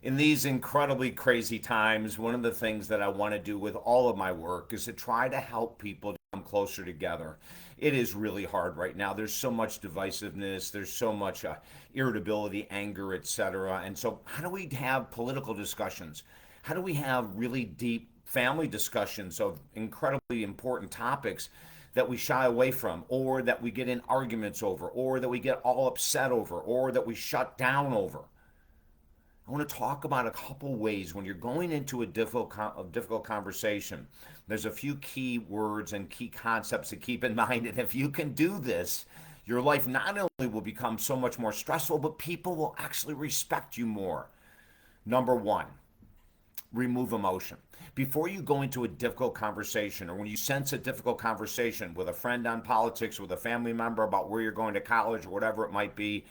In these incredibly crazy times, one of the things that I want to do with all of my work is to try to help people to come closer together. It is really hard right now. There's so much divisiveness, there's so much irritability, anger, etc. And so, how do we have political discussions? How do we have really deep family discussions of incredibly important topics that we shy away from, or that we get in arguments over, or that we get all upset over, or that we shut down over? I want to talk about a couple ways when you're going into a difficult conversation. There's a few key words and key concepts to keep in mind, and if you can do this, your life not only will become so much more stressful, but people will actually respect you more. Number one, remove emotion. Before you go into a difficult conversation, or when you sense a difficult conversation with a friend on politics, with a family member about where you're going to college, or whatever it might be,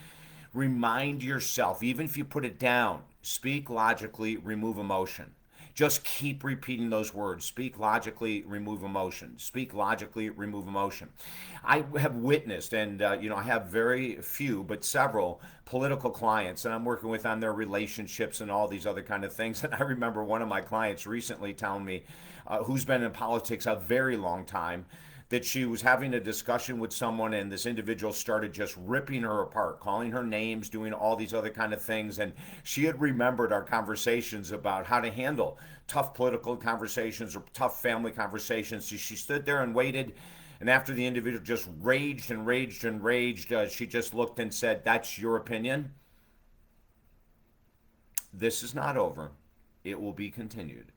remind yourself, even if you put it down, speak logically, remove emotion. Just keep repeating those words. Speak logically, remove emotion. Speak logically, remove emotion. I have witnessed, and I have very few, but several political clients that I'm working with on their relationships and all these other kind of things. And I remember one of my clients recently telling me, who's been in politics a very long time, that she was having a discussion with someone, and this individual started just ripping her apart, calling her names, doing all these other kind of things. And she had remembered our conversations about how to handle tough political conversations or tough family conversations. So she stood there and waited, and after the individual just raged and raged and raged, she just looked and said, "That's your opinion. This is not over. It will be continued."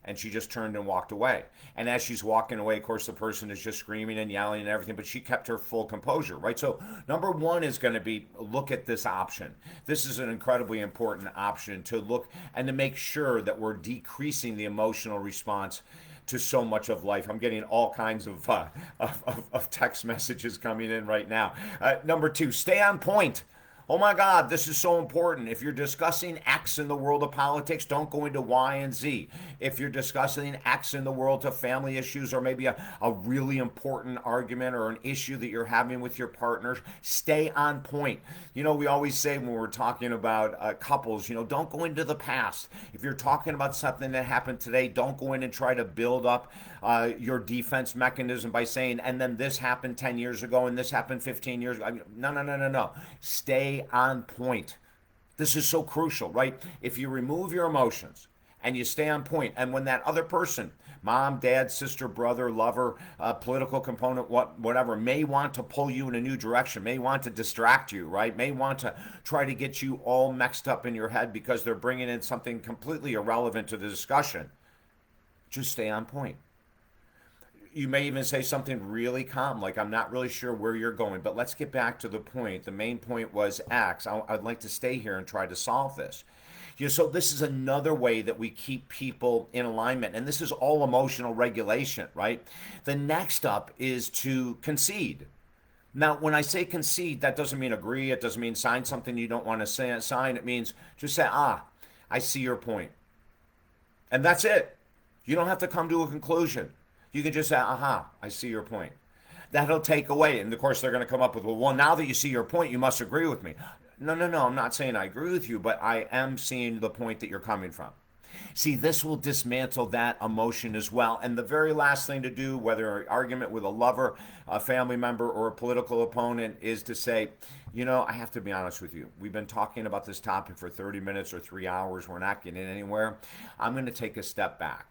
And she just turned and walked away. And as she's walking away, of course, the person is just screaming and yelling and everything, but she kept her full composure, right? So, number one is going to be look at this option. This is an incredibly important option to look and to make sure that we're decreasing the emotional response to so much of life. I'm getting all kinds of text messages coming in right now. Number two, stay on point. Oh my God, this is so important. If you're discussing X in the world of politics, don't go into Y and Z. If you're discussing X in the world of family issues, or maybe a really important argument or an issue that you're having with your partner, stay on point. We always say when we're talking about couples, don't go into the past. If you're talking about something that happened today, don't go in and try to build up your defense mechanism by saying, and then this happened 10 years ago and this happened 15 years ago. I mean, no, no, no, no, no. Stay on point. This is so crucial, right? If you remove your emotions and you stay on point, and when that other person, mom, dad, sister, brother, lover, political component, whatever, may want to pull you in a new direction, may want to distract you, right? May want to try to get you all mixed up in your head because they're bringing in something completely irrelevant to the discussion, just stay on point. You may even say something really calm, like, "I'm not really sure where you're going, but let's get back to the point. The main point was X. I'd like to stay here and try to solve this." So this is another way that we keep people in alignment, and this is all emotional regulation, right? The next up is to concede. Now, when I say concede, that doesn't mean agree. It doesn't mean sign something you don't want to sign. It means just say, I see your point. And that's it. You don't have to come to a conclusion. You can just say, I see your point. That'll take away. And of course, they're going to come up with, well, now that you see your point, you must agree with me. No, no, no. I'm not saying I agree with you, but I am seeing the point that you're coming from. See, this will dismantle that emotion as well. And the very last thing to do, whether an argument with a lover, a family member, or a political opponent, is to say, I have to be honest with you. We've been talking about this topic for 30 minutes or 3 hours. We're not getting anywhere. I'm going to take a step back.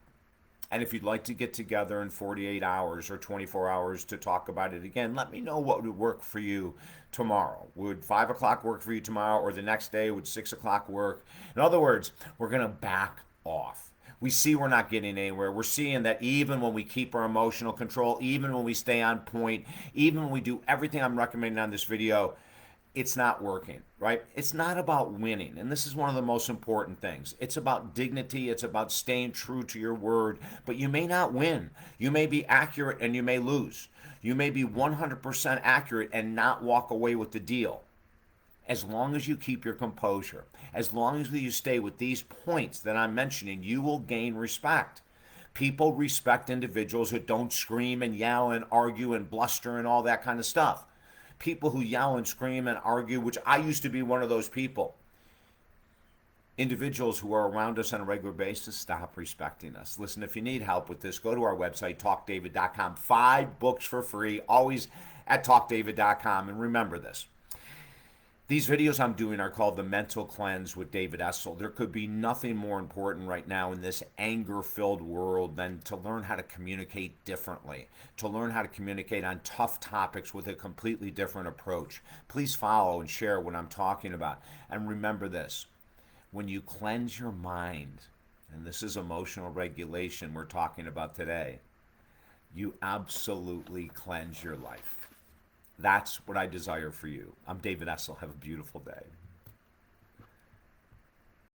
And if you'd like to get together in 48 hours or 24 hours to talk about it again, let me know what would work for you tomorrow. Would 5 o'clock work for you tomorrow, or the next day? Would 6 o'clock work? In other words, we're going to back off. We see we're not getting anywhere. We're seeing that even when we keep our emotional control, even when we stay on point, even when we do everything I'm recommending on this video, it's not working, right? It's not about winning. And this is one of the most important things. It's about dignity. It's about staying true to your word. But you may not win. You may be accurate and you may lose. You may be 100% accurate and not walk away with the deal. As long as you keep your composure, as long as you stay with these points that I'm mentioning, you will gain respect. People respect individuals who don't scream and yell and argue and bluster and all that kind of stuff. People who yell and scream and argue, which I used to be one of those people. individuals who are around us on a regular basis stop respecting us. Listen, if you need help with this, go to our website, talkdavid.com. 5 books for free, always at talkdavid.com. And remember this. These videos I'm doing are called The Mental Cleanse with David Essel. There could be nothing more important right now in this anger-filled world than to learn how to communicate differently, to learn how to communicate on tough topics with a completely different approach. Please follow and share what I'm talking about. And remember this, when you cleanse your mind, and this is emotional regulation we're talking about today, you absolutely cleanse your life. That's what I desire for you. I'm David Essel. Have a beautiful day.